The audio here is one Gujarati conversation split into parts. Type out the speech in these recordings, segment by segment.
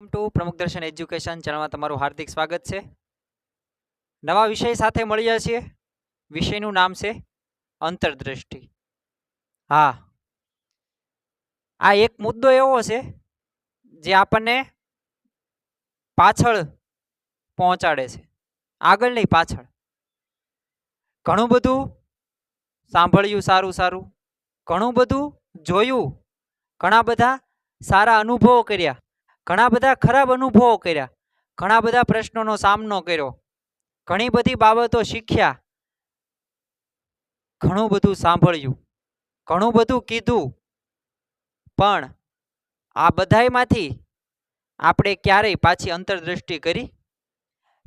ટુ પ્રમુખ દર્શન એજ્યુકેશન ચેનલમાં તમારું હાર્દિક સ્વાગત છે। નવા વિષય સાથે મળ્યા છીએ। વિષયનું નામ છે અંતરદ્રષ્ટિ। હા, આ એક મુદ્દો એવો છે જે આપણને પાછળ પહોંચાડે છે, આગળ નહીં પાછળ। ઘણું બધું સાંભળ્યું સારું સારું, ઘણું બધું જોયું, ઘણા બધા સારા અનુભવો કર્યા, ઘણા બધા ખરાબ અનુભવો કર્યા, ઘણા બધા પ્રશ્નોનો સામનો કર્યો, ઘણી બધી બાબતો શીખ્યા, ઘણું બધું સાંભળ્યું, ઘણું બધું કીધું, પણ આ બધાયમાંથી આપણે ક્યારેય પાછી અંતરદ્રષ્ટિ કરી?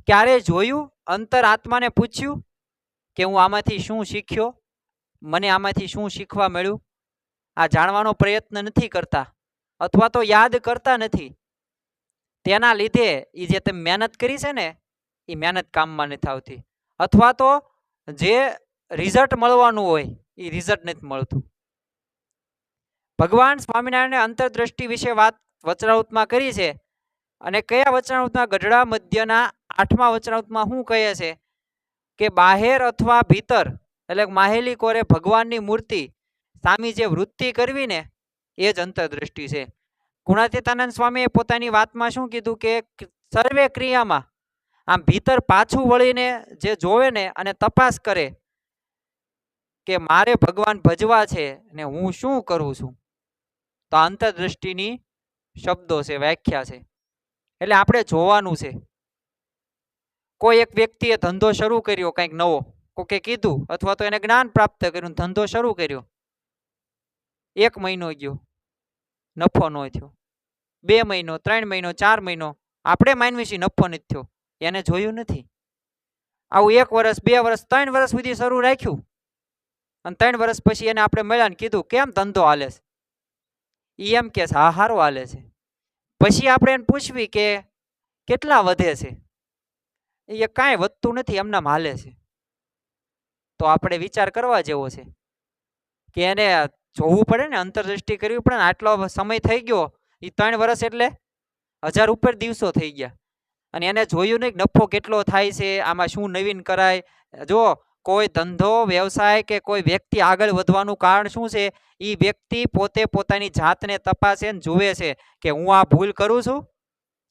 ક્યારે જોયું, અંતર આત્માને પૂછ્યું કે હું આમાંથી શું શીખ્યો, મને આમાંથી શું શીખવા મળ્યું? આ જાણવાનો પ્રયત્ન નથી કરતા, અથવા તો યાદ કરતા નથી। તેના લીધે એ જે તમે મહેનત કરી છે ને, એ મહેનત કામમાં નથી આવતી, અથવા તો જે રિઝલ્ટ મળવાનું હોય એ રિઝલ્ટ નથી મળતું। ભગવાન સ્વામિનારાયણે અંતરદ્રષ્ટિ વિશે વાત વચનામૃતમાં કરી છે, અને કયા વચનામૃતમાં? ગઢડા મધ્યના 8મા વચનામૃતમાં શું કહે છે કે બહાર અથવા ભીતર, એટલે માહેલી કોરે ભગવાનની મૂર્તિ સામી જે વૃત્તિ કરવી ને, એ જ અંતરદ્રષ્ટિ છે। ગુણાતીતાનંદ સ્વામીએ પોતાની વાતમાં શું કીધું કે સર્વે ક્રિયામાં આમ ભીતર પાછું વળીને જે જોવે ને અને તપાસ કરે કે મારે ભગવાન ભજવા છે ને હું શું કરું છું, તો અંતરદ્રષ્ટિની શબ્દો છે, વ્યાખ્યા છે। એટલે આપણે જોવાનું છે। કોઈ એક વ્યક્તિએ ધંધો શરૂ કર્યો, કંઈક નવો કોકે કીધું, અથવા તો એને જ્ઞાન પ્રાપ્ત કર્યું, ધંધો શરૂ કર્યો, 1 મહિનો ગયો, નફો ન થયો, 2 મહિનો, 3 મહિનો, 4 મહિનો, આપણે માનવી છીએ નફો નથી થયો, એને જોયું નથી। આવું 1 વર્ષ, 2 વર્ષ, 3 વર્ષ સુધી શરૂ રાખ્યું, અને 3 વર્ષ પછી એને આપણે મળ્યા ને કીધું કેમ ધંધો હાલે છે? એ એમ કે હા સારો હાલે છે। પછી આપણે એને પૂછવી કે કેટલા વધે છે? એ કાંઈ વધતું નથી, એમનામ હાલે છે। તો આપણે વિચાર કરવા જેવો છે કે એને જોવું પડે ને, અંતરદ્રષ્ટિ કરવી પડે ને। આટલો સમય થઈ ગયો, એ 3 વર્ષ એટલે 1000 ઉપર દિવસો થઈ ગયા, અને એને જોયું નહીં નફો કેટલો થાય છે, આમાં શું નવીન કરાય। જો કોઈ ધંધો વ્યવસાય કે કોઈ વ્યક્તિ આગળ વધવાનું કારણ શું છે? એ વ્યક્તિ પોતે પોતાની જાતને તપાસે ને જુએ છે કે હું આ ભૂલ કરું છું,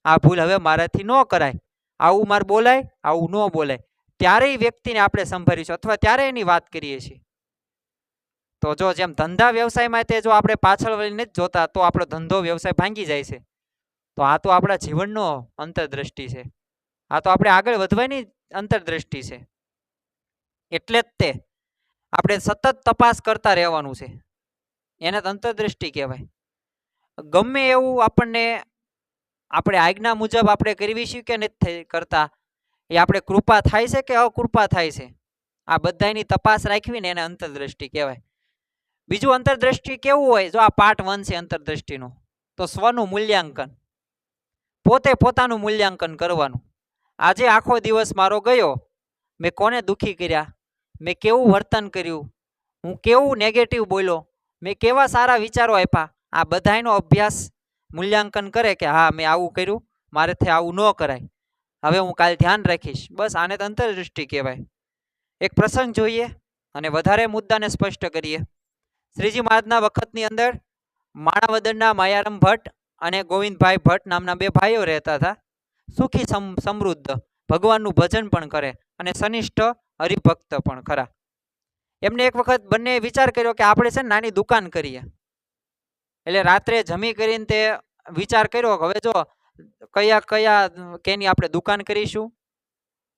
આ ભૂલ હવે મારાથી ન કરાય, આવું મારે બોલાય, આવું ન બોલાય, ત્યારે એ વ્યક્તિને આપણે સંભાળીશું, અથવા ત્યારે એની વાત કરીએ છીએ। તો જો જેમ ધંધા વ્યવસાયમાં તે જો આપણે પાછળ વળીને જ જોતા, તો આપણો ધંધો વ્યવસાય ભાંગી જાય છે। તો આ તો આપણા જીવનનો અંતરદ્રષ્ટિ છે, આ તો આપણે આગળ વધવાની અંતરદ્રષ્ટિ છે। એટલે જ તે આપણે સતત તપાસ કરતા રહેવાનું છે, એને અંતરદ્રષ્ટિ કહેવાય। ગમે એવું આપણને આપણે આજ્ઞા મુજબ આપણે કરવી છીએ કે નથી કરતા, એ આપણે કૃપા થાય છે કે અકૃપા થાય છે, આ બધાની તપાસ રાખવી ને એને અંતરદ્રષ્ટિ કહેવાય। બીજું અંતરદ્રષ્ટિ કેવું હોય? જો આ પાર્ટ 1 છે અંતરદ્રષ્ટિનું, તો સ્વનું મૂલ્યાંકન, પોતે પોતાનું મૂલ્યાંકન કરવાનું। આજે આખો દિવસ મારો ગયો, મેં કોને દુખી કર્યા, મેં કેવું વર્તન કર્યું, હું કેવું નેગેટિવ બોલ્યો, મેં કેવા સારા વિચારો આપ્યા, આ બધાનો અભ્યાસ મૂલ્યાંકન કરે કે હા મેં આવું કર્યું, મારેથી આવું ન કરાય, હવે હું કાલે ધ્યાન રાખીશ। બસ આને તો અંતરદ્રષ્ટિ કહેવાય। એક પ્રસંગ જોઈએ અને વધારે મુદ્દાને સ્પષ્ટ કરીએ। શ્રીજી મહારાજના વખતની અંદર માણાવદરના માયારામ ભટ્ટ અને ગોવિંદભાઈ ભટ્ટ નામના 2 ભાઈઓ રહેતા હતા, સુખી સમૃદ્ધ, ભગવાનનું ભજન પણ કરે અને સનિષ્ઠ હરિભક્ત પણ ખરા। એમને એક વખત બંને વિચાર કર્યો કે આપણે છે ને નાની દુકાન કરીએ। એટલે રાત્રે જમી કરીને તે વિચાર કર્યો કે હવે જો કયા કયા કેની આપણે દુકાન કરીશું,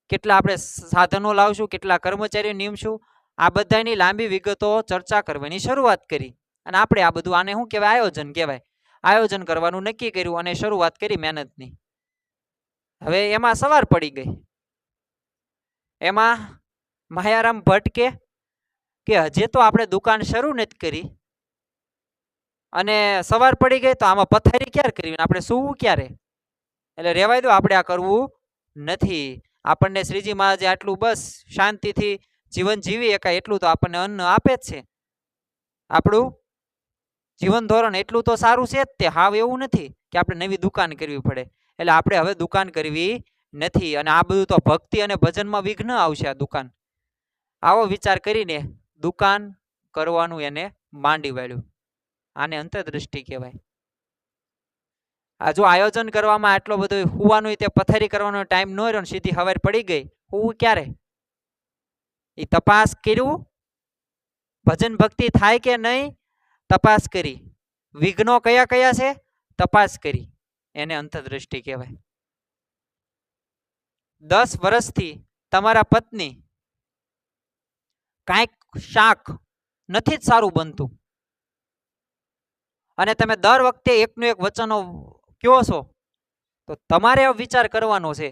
કેટલા આપણે સાધનો લાવશું, કેટલા કર્મચારીઓ નિમશું, આ બધાની લાંબી વિગતો ચર્ચા કરવાની શરૂઆત કરી, અને આપણે આ બધું આને શું કહેવાય? આયોજન કહેવાય। આયોજન કરવાનું નક્કી કર્યું અને શરૂઆત કરી મહેનતની। હવે એમાં સવાર પડી ગઈ, એમાં માયારામ ભટ્ટ કે હજી તો આપણે દુકાન શરૂ નથી કરી, અને સવાર પડી ગઈ, તો આમાં પથારી ક્યારે કરવી, આપણે સૂવું ક્યારે? એટલે રહેવાય દો, આપણે આ કરવું નથી। આપણને શ્રીજી મહારાજે આટલું બસ શાંતિથી જીવન જીવી એકાય એટલું તો આપણને અન્ન આપે જ છે, આપણું જીવન ધોરણ એટલું તો સારું છે જ તે, હાવ એવું નથી કે આપણે નવી દુકાન કરવી પડે. એટલે આપણે હવે દુકાન કરવી નથી. અને આ બધું તો ભક્તિ અને ભજનમાં વિઘ્ન આવશે. આ દુકાન આવો વિચાર કરીને દુકાન કરવાનું એને માંડી વાળ્યું. આને અંતરદ્રષ્ટિ કહેવાય. આ જો આયોજન કરવામાં આટલો બધો હુવાનું તે પથારી કરવાનો ટાઈમ ન રહ્યો, સીધી હવાર પડી ગઈ, હું ક્યારે એ તપાસ કર્યું, ભજન ભક્તિ થાય કે નહીં તપાસ કરી, વિઘ્નો કયા કયા છે તપાસ કરી, એને અંતરદ્રષ્ટિ કહેવાય. 10 વર્ષથી તમારા પત્ની કાંઈક શાક નથી જ સારું બનતું અને તમે દર વખતે એકનું એક વચનો કયો છો, તો તમારે વિચાર કરવાનો છે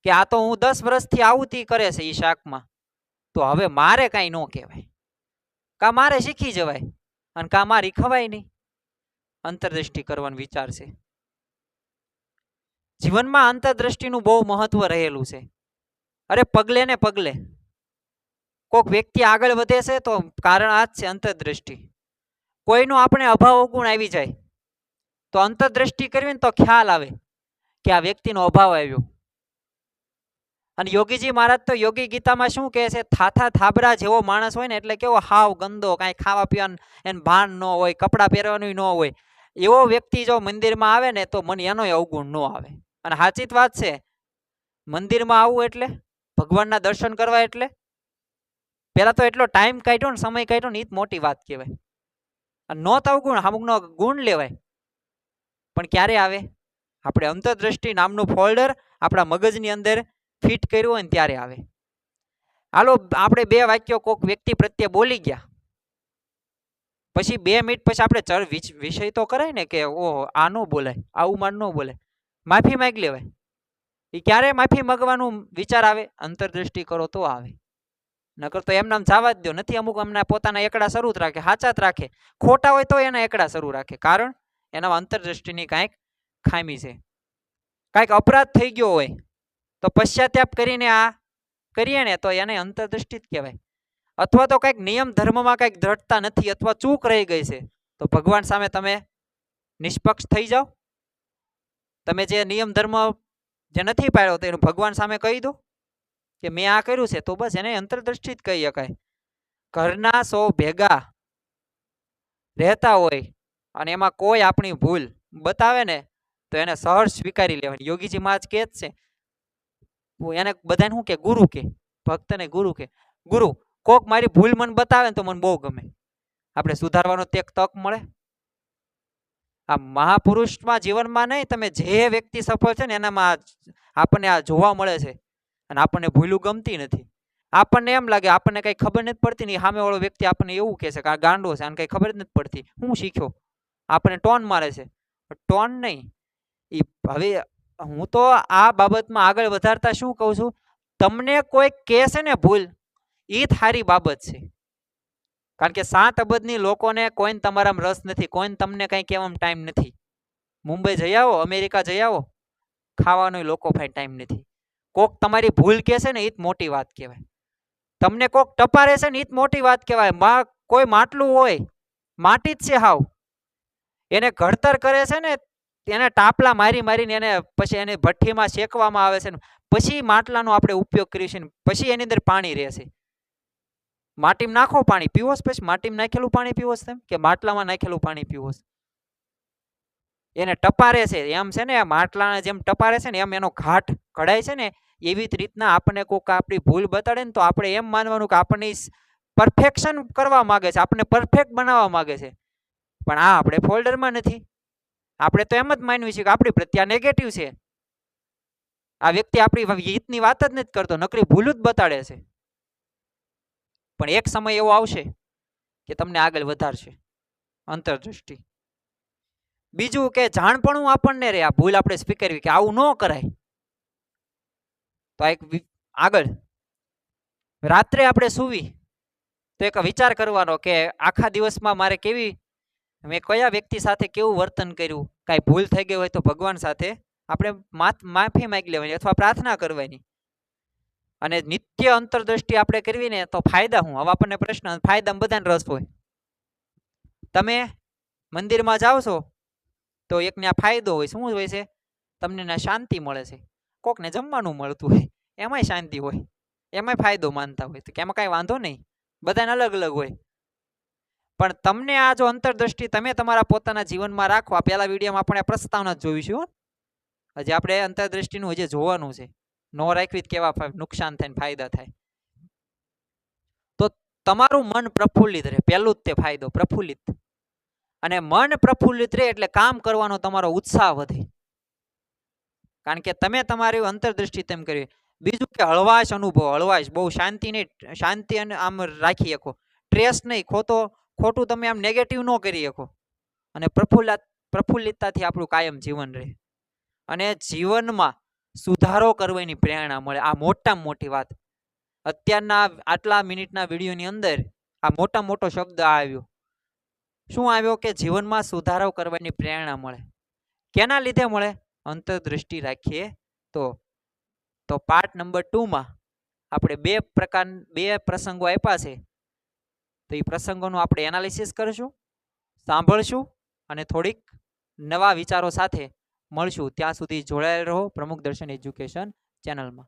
કે આ તો હું 10 વર્ષથી આવતી કરે છે એ શાકમાં, તો હવે મારે કાંઈ ન કહેવાય, કા મારે શીખી જવાય અને કા મારી ખવાય નહીં. અંતરદ્રષ્ટિ કરવાનો વિચાર છે. જીવનમાં અંતરદ્રષ્ટિનું બહુ મહત્વ રહેલું છે. અરે પગલે ને પગલે કોઈક વ્યક્તિ આગળ વધે છે તો કારણ આ જ છે અંતરદ્રષ્ટિ. કોઈનો આપણે અભાવ અવગુણ આવી જાય તો અંતરદ્રષ્ટિ કરવી ને તો ખ્યાલ આવે કે આ વ્યક્તિનો અભાવ આવ્યો. અને યોગીજી મહારાજ તો યોગી ગીતામાં શું કહે છે, થાથા થાબરા જેવો માણસ હોય ને એટલે કેવો હાવ ગંદો, કાંઈ ખાવા પીવાનું એને ભાન ન હોય, કપડાં પહેરવાનું ન હોય, એવો વ્યક્તિ જો મંદિરમાં આવે ને તો મને એનો અવગુણ ન આવે. અને સાચી જ વાત છે, મંદિરમાં આવવું એટલે ભગવાનના દર્શન કરવા એટલે પેલા તો એટલો ટાઈમ કાઢ્યો ને સમય કાઢ્યો ને એ જ મોટી વાત કહેવાય. નો તો અવગુણ, અમુકનો ગુણ લેવાય, પણ ક્યારે આવે? આપણે અંતરદ્રષ્ટિ નામનું ફોલ્ડર આપણા મગજની અંદર ફિટ કર્યું હોય ને ત્યારે આવે. હાલો આપણે 2 વાક્યો કોઈક વ્યક્તિ પ્રત્યે બોલી ગયા, પછી 2 મિનિટ પછી આપણે વિષય તો કરાય ને કે ઓહો આ ન બોલાય, આવું માર ન બોલે, માફી માંગી લેવાય. એ ક્યારે માફી માંગવાનું વિચાર આવે? અંતરદ્રષ્ટિ કરો તો આવે, નકર તો એમનામ જવા જ દો. નથી, અમુક અમને પોતાના એકડા શરૂ જ રાખે, સાચા જ રાખે, ખોટા હોય તો એના એકડા શરૂ રાખે, કારણ એના અંતરદ્રષ્ટિની કાંઈક ખામી છે. કાંઈક અપરાધ થઈ ગયો હોય તો પશ્ચાતાપ કરીને આ કરીએ ને તો એને અંતરદ્રષ્ટિ જ કહેવાય. અથવા તો કંઈક નિયમ ધર્મમાં કંઈક દ્રઢતા નથી અથવા ચૂક રહી ગઈ છે તો ભગવાન સામે તમે નિષ્પક્ષ થઈ જાઓ. તમે જે નિયમ ધર્મ જે નથી પાડ્યો તો એનું ભગવાન સામે કહી દો કે મેં આ કર્યું છે, તો બસ એને અંતરદ્રષ્ટિ જ કહી શકાય. ઘરના 100 ભેગા રહેતા હોય અને એમાં કોઈ આપણી ભૂલ બતાવે ને તો એને સહજ સ્વીકારી લેવાની. યોગીજી મહારાજ કહે જ છે, એને બધાને શું કે ગુરુ કે, ભક્તને ગુરુ કે, ગુરુ કોક મારી ભૂલ મને બતાવે ને તો મને બહુ ગમે, આપણે સુધારવાનો તક મળે. આ મહાપુરુષમાં જીવનમાં નહીં, તમે જે વ્યક્તિ સફળ છે ને એનામાં આપણને આ જોવા મળે છે. અને આપણને ભૂલું ગમતી નથી. આપણને એમ લાગે આપણને કઈ ખબર નથી પડતી ને સામે વાળો વ્યક્તિ આપણને એવું કહે છે કે આ ગાંડો છે, આને કઈ ખબર જ નથી પડતી, હું શીખ્યો, આપણને ટોન મારે છે. ટોન નહીં, એ હવે હું તો આ બાબતમાં આગળ વધારતા શું કહું છું, તમને કોઈ કહે છે ને ભૂલ, એ જ સારી બાબત છે. કારણ કે 7 અબજની લોકોને કોઈને તમારામાં રસ નથી, કોઈને તમને કંઈ કહેવામાં ટાઈમ નથી. મુંબઈ જઈ આવો, અમેરિકા જઈ આવો, ખાવાનો લોકો પાસે ટાઈમ નથી. કોક તમારી ભૂલ કહે છે ને એ જ મોટી વાત કહેવાય. તમને કોક ટપારે છે ને એ જ મોટી વાત કહેવાય. કોઈ માટલું હોય, માટી જ છે હાવ, એને ઘડતર કરે છે ને, એને ટાપલા મારી મારીને એને પછી એને ભઠ્ઠીમાં શેકવામાં આવે છે ને પછી માટલાનો આપણે ઉપયોગ કરીએ છીએ, પછી એની અંદર પાણી રહેશે. માટીમાં નાખો પાણી પીવો, પછી માટીમાં નાખેલું પાણી પીવો તેમ કે માટલામાં નાખેલું પાણી પીવો? એને ટપારે છે એમ છે ને, માટલાના જેમ ટપારે છે ને એમ એનો ઘાટ કઢાય છે ને, એવી જ રીતના આપણને કોઈક આપણી ભૂલ બતાડે ને તો આપણે એમ માનવાનું કે આપણને પરફેક્શન કરવા માંગે છે, આપણને પરફેક્ટ બનાવવા માંગે છે. પણ આ આપણે ફોલ્ડરમાં નથી. આપણે તો એમ જ માનવી છે કે આપણી પ્રત્યે નેગેટિવ છે, આ વ્યક્તિ આપણી હિતની વાત જ નથી કરતો, નકરી ભૂલ જ બતાડે છે. પણ એક સમય એવો આવશે કે તમને આગળ વધારશે અંતરદ્રષ્ટિ. બીજું કે જાણપણું આપણને રે, આ ભૂલ આપણે સ્વીકારવી કે આવું ન કરાય. તો એક આગળ રાત્રે આપણે સૂવી તો એક વિચાર કરવાનો કે આખા દિવસમાં મારે મેં કયા વ્યક્તિ સાથે કેવું વર્તન કર્યું, કાંઈ ભૂલ થઈ ગઈ હોય તો ભગવાન સાથે આપણે માફી માંગી લેવાની અથવા પ્રાર્થના કરવાની. અને નિત્ય અંતરદ્રષ્ટિ આપણે કરવી ને તો ફાયદા શું? હવે આપણને પ્રશ્ન, ફાયદામાં બધાને રસ હોય. તમે મંદિરમાં જાઓ છો તો એકને આ ફાયદો હોય, શું હોય છે? તમને ના શાંતિ મળે છે. કોકને જમવાનું મળતું હોય એમાંય શાંતિ હોય, એમાંય ફાયદો માનતા હોય, તો એમાં કાંઈ વાંધો નહીં, બધાને અલગ અલગ હોય. પણ તમને આ જો અંતરદ્રષ્ટિ તમે તમારા પોતાના જીવનમાં રાખો, આ પહેલા વિડીયોમાં આપણે પ્રસ્તાવના જોઈશું. હજી આપણે અંતરદ્રષ્ટિનું હજી જોવાનું છે. નો રાખવી કેવા નુકસાન થાય, ફાયદા થાય. તો તમારું મન પ્રફુલ્લિત રહે, પહેલું જ તે ફાયદો, પ્રફુલ્લિત. અને મન પ્રફુલ્લિત રહે એટલે કામ કરવાનો તમારો ઉત્સાહ વધે, કારણ કે તમે તમારી અંતરદ્રષ્ટિ તેમ કરી. બીજું કે હળવાશ અનુભવ, હળવાશ, બહુ શાંતિ નહીં, શાંતિ અને આમ રાખી શકો, સ્ટ્રેસ નહીં, ખોટું તમે આમ નેગેટિવ ન કરી શકો. અને પ્રફુલ્લિતતાથી આપણું કાયમ જીવન રહે. અને જીવનમાં સુધારો કરવાની પ્રેરણા મળે. આ મોટામાં મોટી વાત. અત્યારના આટલા મિનિટના વિડીયોની અંદર આ મોટો શબ્દ આવ્યો. શું આવ્યો? કે જીવનમાં સુધારો કરવાની પ્રેરણા મળે. કેના લીધે મળે? અંતરદ્રષ્ટિ રાખીએ તો પાર્ટ નંબર 2 માં આપણે બે પ્રસંગો આપ્યા છે, તો એ પ્રસંગોનું આપણે એનાલિસિસ કરશું, સાંભળશું અને થોડીક નવા વિચારો સાથે મળશું. ત્યાં સુધી જોડાયેલ રહો પ્રમુખ દર્શન એજ્યુકેશન ચેનલમાં.